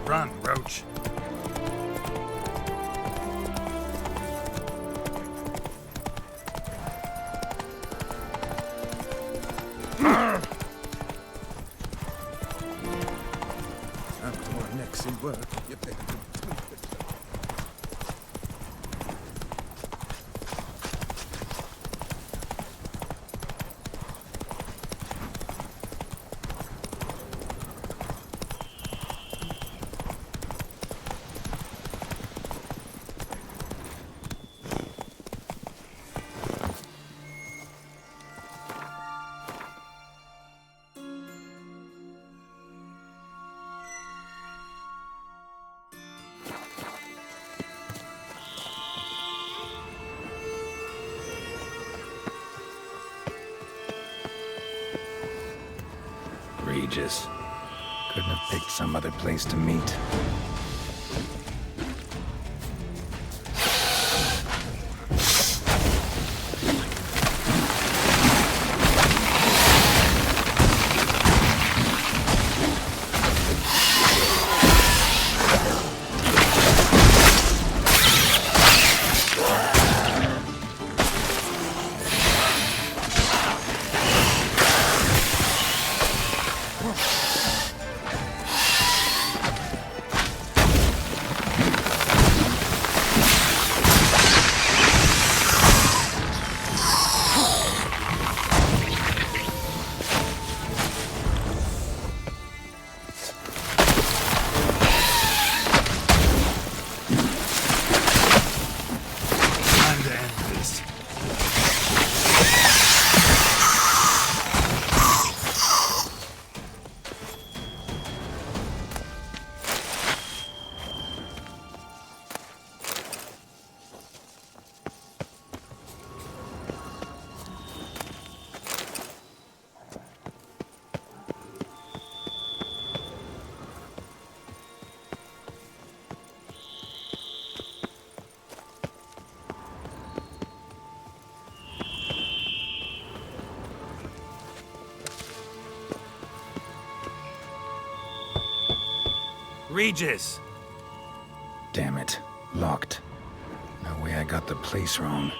Run, Roach. After our necks in work, you better do it. Regis. Couldn't have picked some other place to meet. Regis! Damn it. Locked. No way I got the place wrong.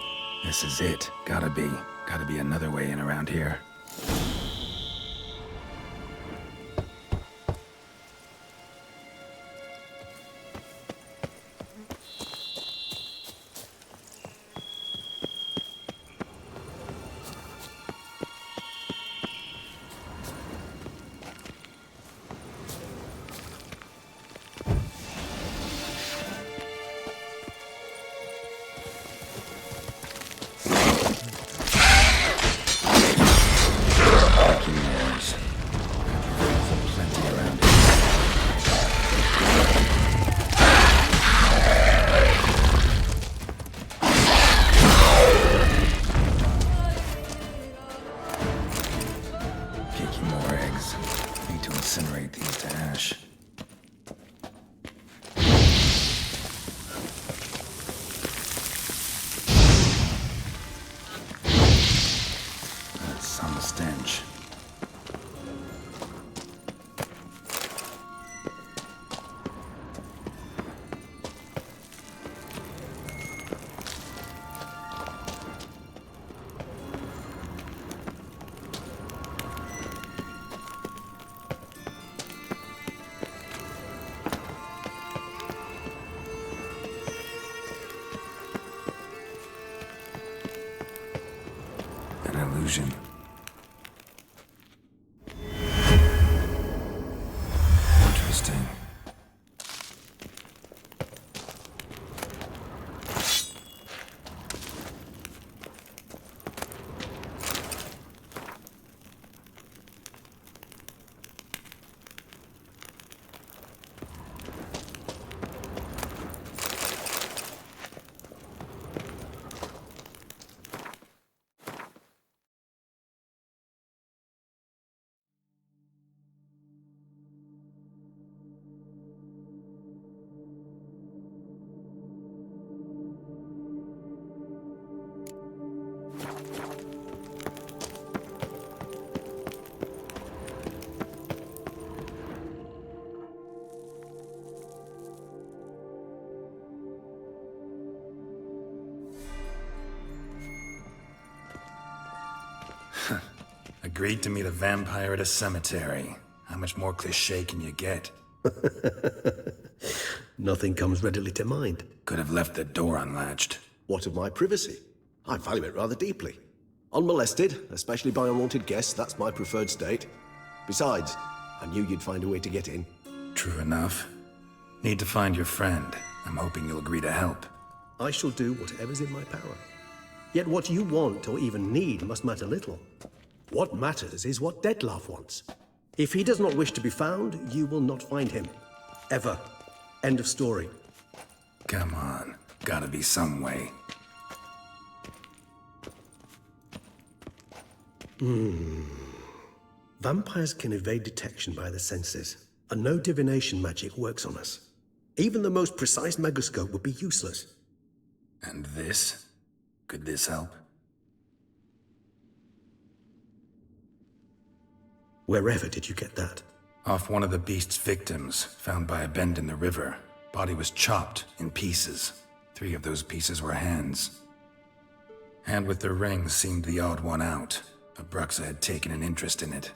This is it. Gotta be. Gotta be another way in around here. Incinerate these to ash. That's some stench. An illusion. Agreed to meet a vampire at a cemetery. How much more cliché can you get? Nothing comes readily to mind. Could have left the door unlatched. What of my privacy? I value it rather deeply. Unmolested, especially by unwanted guests, that's my preferred state. Besides, I knew you'd find a way to get in. True enough. Need to find your friend. I'm hoping you'll agree to help. I shall do whatever's in my power. Yet what you want or even need must matter little. What matters is what Dettlaff wants. If he does not wish to be found, you will not find him. Ever. End of story. Come on. Gotta be some way. Vampires can evade detection by the senses, and no divination magic works on us. Even the most precise megascope would be useless. And this? Could this help? Wherever did you get that? Off one of the beast's victims, found by a bend in the river. Body was chopped in pieces. 3 of those pieces were hands. Hand with the ring seemed the odd one out. Abruxa had taken an interest in it.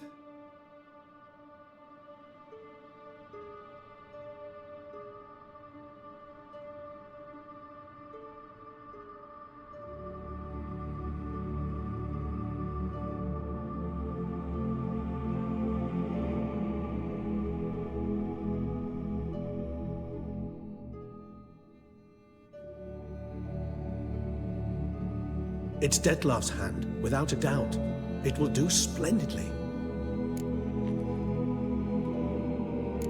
It's Dettlaff's hand, without a doubt. It will do splendidly.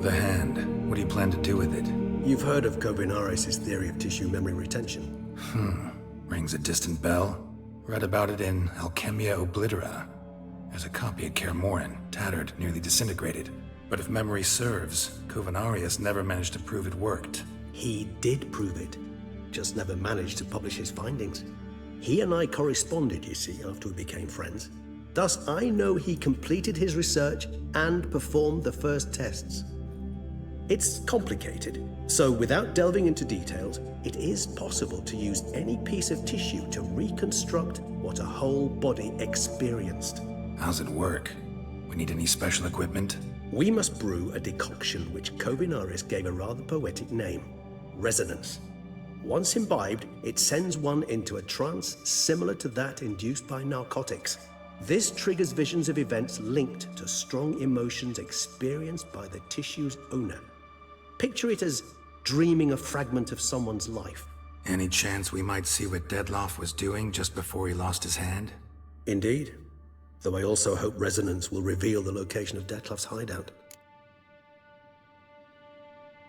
The hand. What do you plan to do with it? You've heard of Kovinaris' theory of tissue memory retention. Rings a distant bell. Read about it in Alchemia Oblitera. There's a copy at Kaer Morhen, tattered, nearly disintegrated. But if memory serves, Kovinaris never managed to prove it worked. He did prove it, just never managed to publish his findings. He and I corresponded, you see, after we became friends. Thus, I know he completed his research and performed the first tests. It's complicated, so without delving into details, it is possible to use any piece of tissue to reconstruct what a whole body experienced. How's it work? We need any special equipment? We must brew a decoction which Kovinaris gave a rather poetic name, resonance. Once imbibed, it sends one into a trance similar to that induced by narcotics. This triggers visions of events linked to strong emotions experienced by the tissue's owner. Picture it as dreaming a fragment of someone's life. Any chance we might see what Dettlaff was doing just before he lost his hand? Indeed. Though I also hope resonance will reveal the location of Dettlaff's hideout.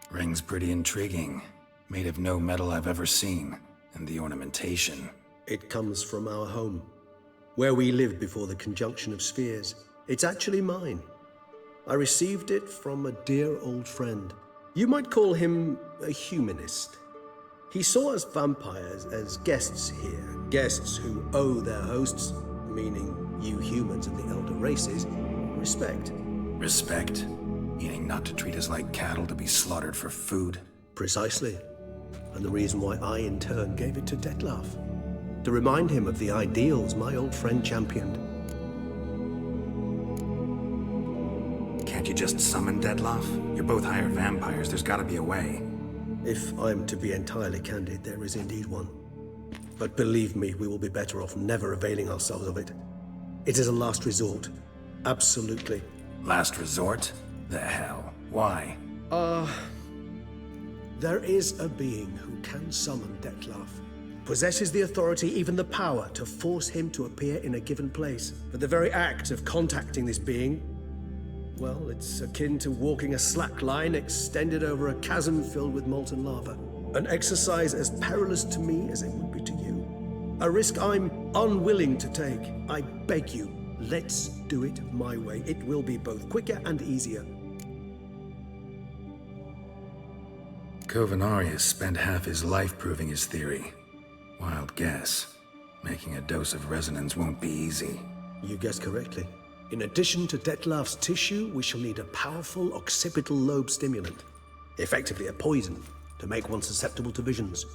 Ring's pretty intriguing. Made of no metal I've ever seen. And the ornamentation. It comes from our home, where we lived before the conjunction of spheres. It's actually mine. I received it from a dear old friend. You might call him a humanist. He saw us vampires as guests here, guests who owe their hosts, meaning you humans and the elder races, respect. Respect? Meaning not to treat us like cattle to be slaughtered for food? Precisely. And the reason why I, in turn, gave it to Dettlaff. To remind him of the ideals my old friend championed. Can't you just summon Dettlaff? You're both hired vampires, there's gotta be a way. If I'm to be entirely candid, there is indeed one. But believe me, we will be better off never availing ourselves of it. It is a last resort. Absolutely. Last resort? The hell? Why? There is a being who can summon Dettlaff. Possesses the authority, even the power, to force him to appear in a given place. But the very act of contacting this being, well, it's akin to walking a slack line extended over a chasm filled with molten lava. An exercise as perilous to me as it would be to you. A risk I'm unwilling to take. I beg you, let's do it my way. It will be both quicker and easier. Kovinaris spent half his life proving his theory. Wild guess. Making a dose of resonance won't be easy. You guessed correctly. In addition to Dettlaff's tissue, we shall need a powerful occipital lobe stimulant. Effectively a poison, to make one susceptible to visions.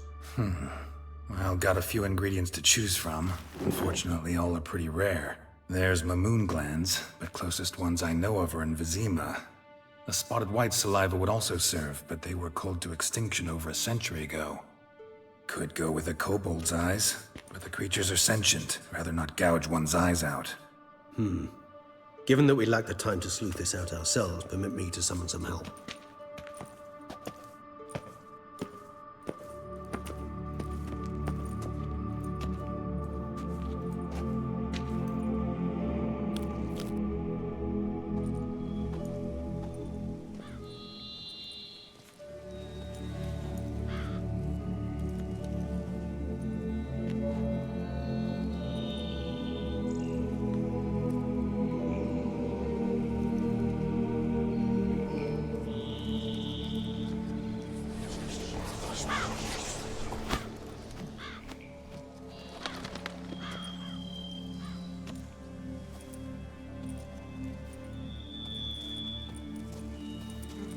Well, got a few ingredients to choose from. Unfortunately, all are pretty rare. There's Mamoon glands, but closest ones I know of are in Vizima. The spotted white saliva would also serve, but they were culled to extinction over a century ago. Could go with a kobold's eyes, but the creatures are sentient. Rather not gouge one's eyes out. Given that we lack the time to sleuth this out ourselves, permit me to summon some help.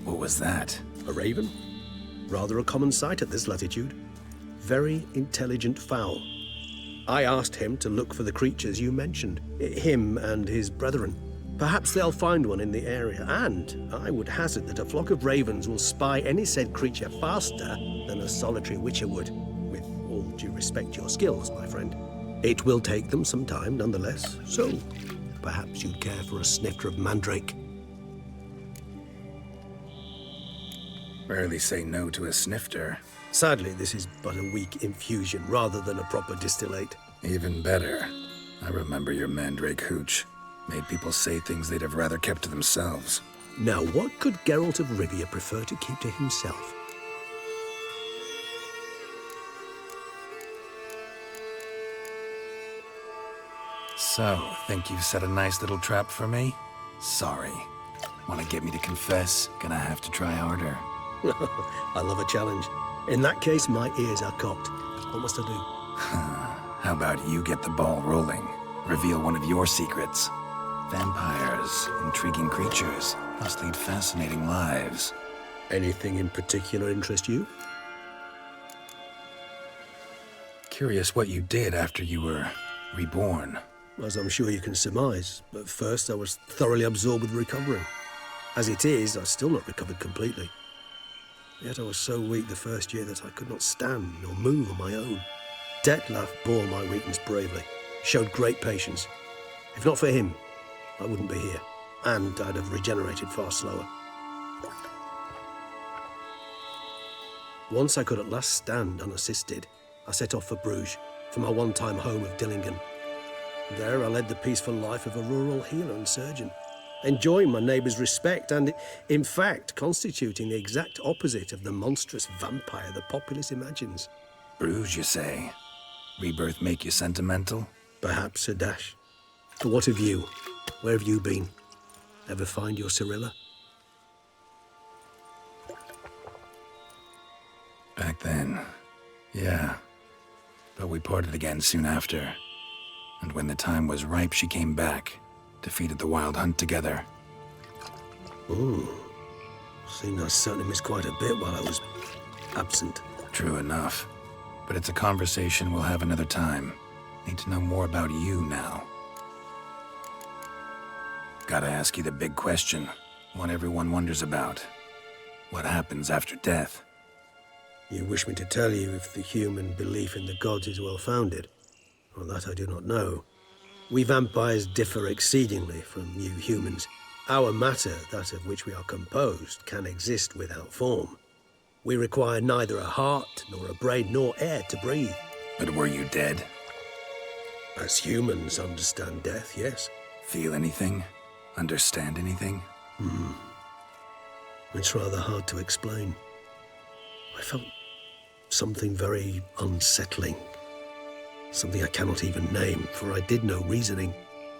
What was that? A raven? Rather a common sight at this latitude. Very intelligent fowl. I asked him to look for the creatures you mentioned, him and his brethren. Perhaps they'll find one in the area, and I would hazard that a flock of ravens will spy any said creature faster than a solitary witcher would. With all due respect to your skills, my friend. It will take them some time, nonetheless, so perhaps you'd care for a snifter of mandrake. Rarely say no to a snifter. Sadly, this is but a weak infusion rather than a proper distillate. Even better. I remember your mandrake hooch. Made people say things they'd have rather kept to themselves. Now, what could Geralt of Rivia prefer to keep to himself? So, think you've set a nice little trap for me? Sorry. Want to get me to confess? Gonna have to try harder. I love a challenge. In that case, my ears are cocked. What must I do? How about you get the ball rolling? Reveal one of your secrets. Vampires, intriguing creatures, must lead fascinating lives. Anything in particular interest you? Curious what you did after you were reborn. As I'm sure you can surmise, at first I was thoroughly absorbed with recovering. As it is, I've still not recovered completely. Yet I was so weak the first year that I could not stand or move on my own. Detlef bore my weakness bravely, showed great patience. If not for him, I wouldn't be here, and I'd have regenerated far slower. Once I could at last stand unassisted, I set off for Bruges, for my one-time home of Dillingen. There I led the peaceful life of a rural healer and surgeon, enjoying my neighbours' respect and, in fact, constituting the exact opposite of the monstrous vampire the populace imagines. Bruges, you say? Rebirth make you sentimental? Perhaps a dash. But what of you? Where have you been? Ever find your Cyrilla? Back then, yeah. But we parted again soon after. And when the time was ripe, she came back. Defeated the Wild Hunt together. Ooh. Seemed I certainly missed quite a bit while I was absent. True enough. But it's a conversation we'll have another time. Need to know more about you now. Gotta ask you the big question. One everyone wonders about. What happens after death? You wish me to tell you if the human belief in the gods is well-founded? Well, that I do not know. We vampires differ exceedingly from you humans. Our matter, that of which we are composed, can exist without form. We require neither a heart, nor a brain, nor air to breathe. But were you dead? As humans understand death, yes. Feel anything? Understand anything? It's rather hard to explain. I felt something very unsettling. Something I cannot even name, for I did no reasoning.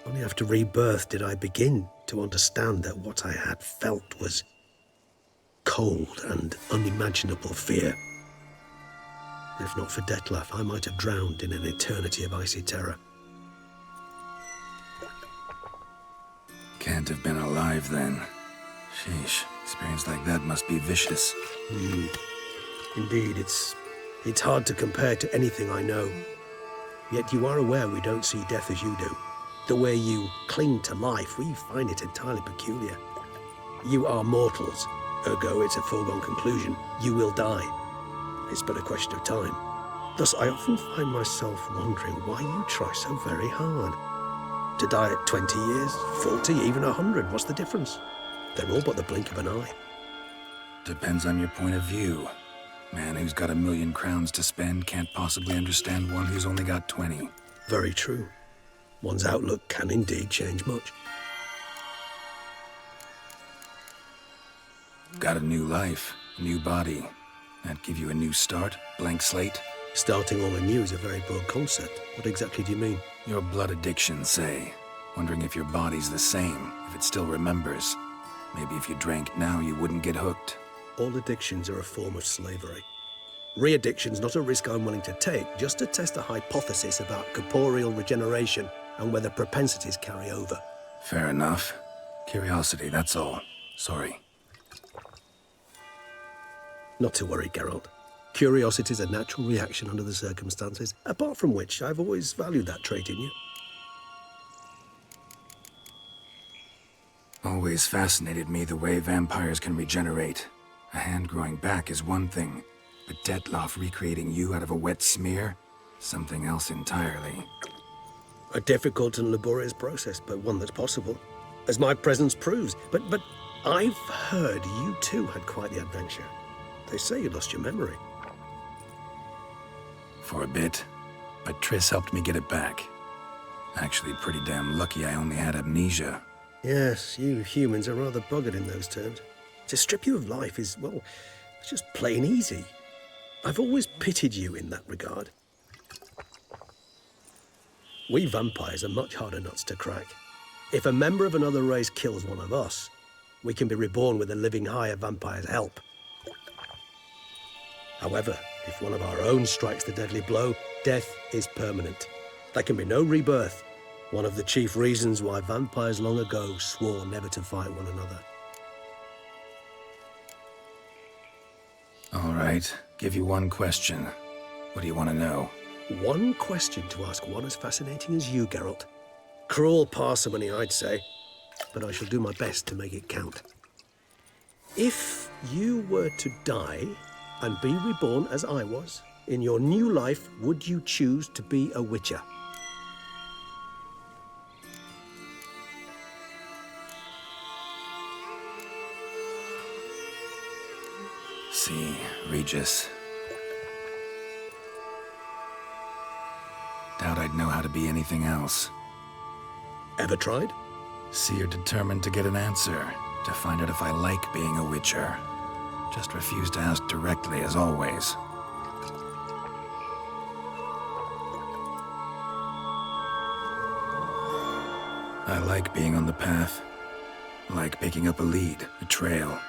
Only after rebirth did I begin to understand that what I had felt was cold and unimaginable fear. If not for Detlef, I might have drowned in an eternity of icy terror. Can't have been alive then. Sheesh, experience like that must be vicious. Indeed, it's hard to compare to anything I know. Yet you are aware we don't see death as you do. The way you cling to life, we find it entirely peculiar. You are mortals, ergo it's a foregone conclusion. You will die. It's but a question of time. Thus, I often find myself wondering why you try so very hard. To die at 20 years, 40, even 100, what's the difference? They're all but the blink of an eye. Depends on your point of view. Man who's got 1,000,000 crowns to spend can't possibly understand one who's only got 20. Very true. One's outlook can indeed change much. Got a new life, a new body. That give you a new start, blank slate? Starting all anew is a very broad concept. What exactly do you mean? Your blood addiction, say. Wondering if your body's the same, if it still remembers. Maybe if you drank now, you wouldn't get hooked. All addictions are a form of slavery. Re-addiction's not a risk I'm willing to take, just to test a hypothesis about corporeal regeneration and whether propensities carry over. Fair enough. Curiosity, that's all. Sorry. Not to worry, Geralt. Curiosity is a natural reaction under the circumstances, apart from which I've always valued that trait in you. Always fascinated me the way vampires can regenerate. A hand growing back is one thing, but Detloff recreating you out of a wet smear? Something else entirely. A difficult and laborious process, but one that's possible, as my presence proves. But I've heard you too had quite the adventure. They say you lost your memory. For a bit, but Triss helped me get it back. Actually, pretty damn lucky I only had amnesia. Yes, you humans are rather buggered in those terms. To strip you of life is, well, it's just plain easy. I've always pitied you in that regard. We vampires are much harder nuts to crack. If a member of another race kills one of us, we can be reborn with a living higher vampire's help. However, if one of our own strikes the deadly blow, death is permanent. There can be no rebirth. One of the chief reasons why vampires long ago swore never to fight one another. All right, give you one question. What do you want to know? One question to ask one as fascinating as you, Geralt. Cruel parsimony, I'd say, but I shall do my best to make it count. If you were to die and be reborn as I was, in your new life, would you choose to be a witcher? See, Regis. Doubt I'd know how to be anything else. Ever tried? See, you're determined to get an answer, to find out if I like being a witcher. Just refuse to ask directly, as always. I like being on the path. I like picking up a lead, a trail.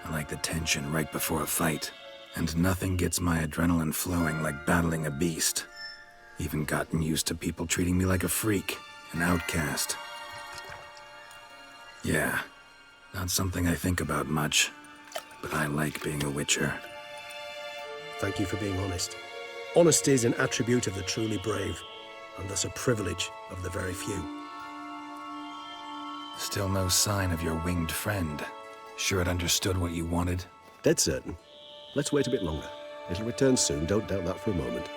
I like the tension right before a fight. And nothing gets my adrenaline flowing like battling a beast. Even gotten used to people treating me like a freak, an outcast. Yeah, not something I think about much, but I like being a witcher. Thank you for being honest. Honesty is an attribute of the truly brave, and thus a privilege of the very few. Still no sign of your winged friend. Sure it understood what you wanted? Dead certain. Let's wait a bit longer. It'll return soon, don't doubt that for a moment.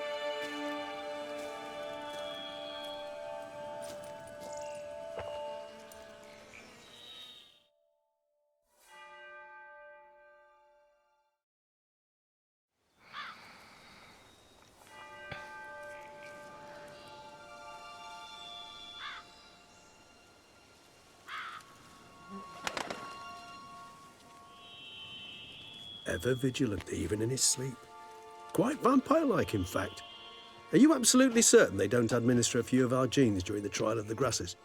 Ever vigilant, even in his sleep. Quite vampire-like, in fact. Are you absolutely certain they don't administer a few of our genes during the trial of the grasses?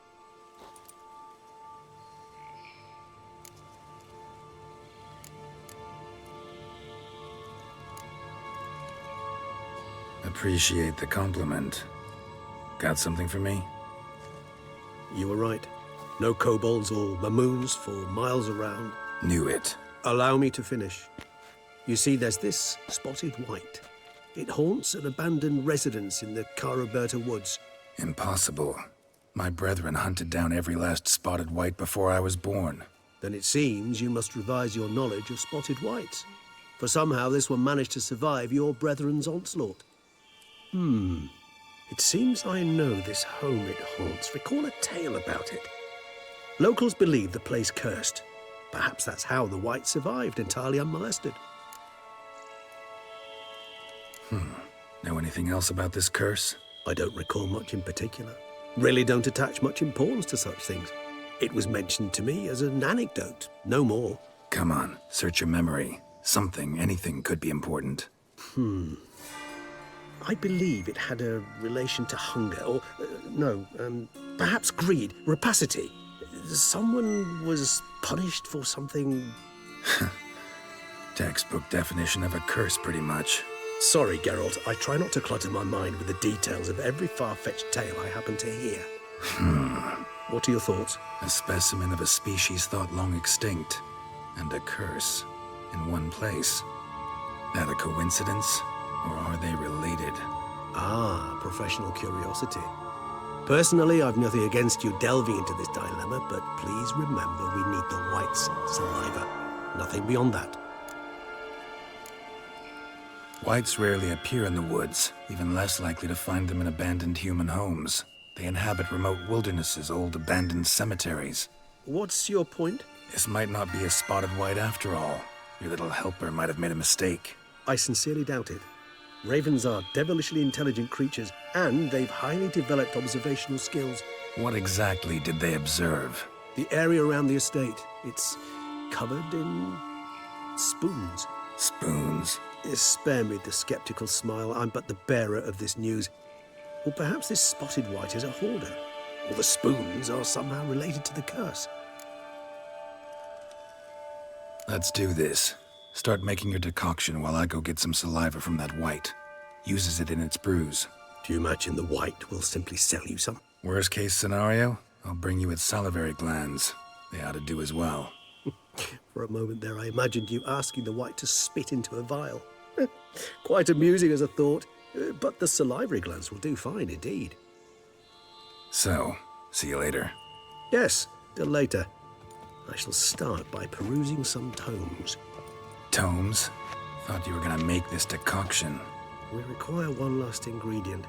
Appreciate the compliment. Got something for me? You were right. No kobolds or mamoons for miles around. Knew it. Allow me to finish. You see, there's this spotted white. It haunts an abandoned residence in the Cara Berta woods. Impossible. My brethren hunted down every last spotted white before I was born. Then it seems you must revise your knowledge of spotted whites. For somehow this one managed to survive your brethren's onslaught. It seems I know this home it haunts. Recall a tale about it. Locals believe the place cursed. Perhaps that's how the whites survived entirely unmolested. Know anything else about this curse? I don't recall much in particular. Really don't attach much importance to such things. It was mentioned to me as an anecdote, no more. Come on, search your memory. Something, anything could be important. I believe it had a relation to hunger, or, perhaps greed, rapacity. Someone was punished for something... Textbook definition of a curse, pretty much. Sorry, Geralt, I try not to clutter my mind with the details of every far-fetched tale I happen to hear. What are your thoughts? A specimen of a species thought long extinct, and a curse in one place. That a coincidence, or are they related? Ah, professional curiosity. Personally, I've nothing against you delving into this dilemma, but please remember we need the whites' saliva. Nothing beyond that. Whites rarely appear in the woods, even less likely to find them in abandoned human homes. They inhabit remote wildernesses, old abandoned cemeteries. What's your point? This might not be a spotted white after all. Your little helper might have made a mistake. I sincerely doubt it. Ravens are devilishly intelligent creatures, and they've highly developed observational skills. What exactly did they observe? The area around the estate, it's covered in spoons. Spoons? Spare me the skeptical smile. I'm but the bearer of this news. Or perhaps this spotted white is a hoarder. Or the spoons are somehow related to the curse. Let's do this. Start making your decoction while I go get some saliva from that white. Uses it in its brews. Do you imagine the white will simply sell you some? Worst case scenario, I'll bring you its salivary glands. They ought to do as well. For a moment there, I imagined you asking the white to spit into a vial. Quite amusing as a thought, but the salivary glands will do fine indeed. So, see you later. Yes, till later. I shall start by perusing some tomes. Tomes? Thought you were gonna make this decoction. We require one last ingredient.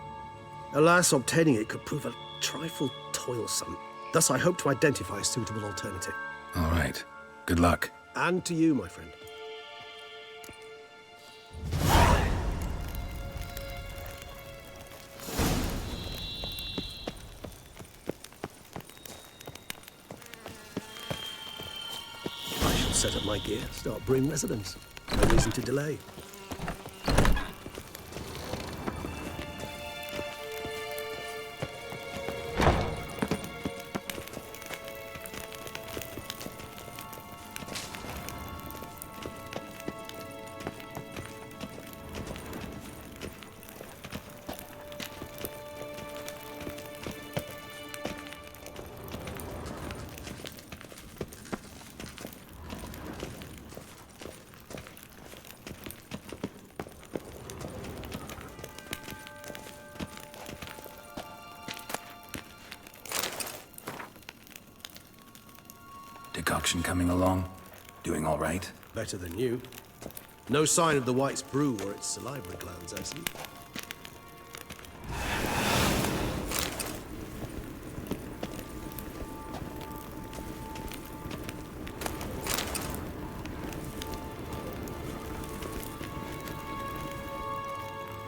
Alas, obtaining it could prove a trifle toilsome. Thus, I hope to identify a suitable alternative. All right. Good luck. And to you, my friend. I shall set up my gear, start brewing residence. No reason to delay. Decoction coming along? Doing all right? Better than you. No sign of the white's brew or its salivary glands, I see.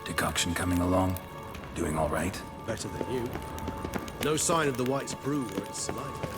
Decoction coming along? Doing all right? Better than you. No sign of the white's brew or its salivary.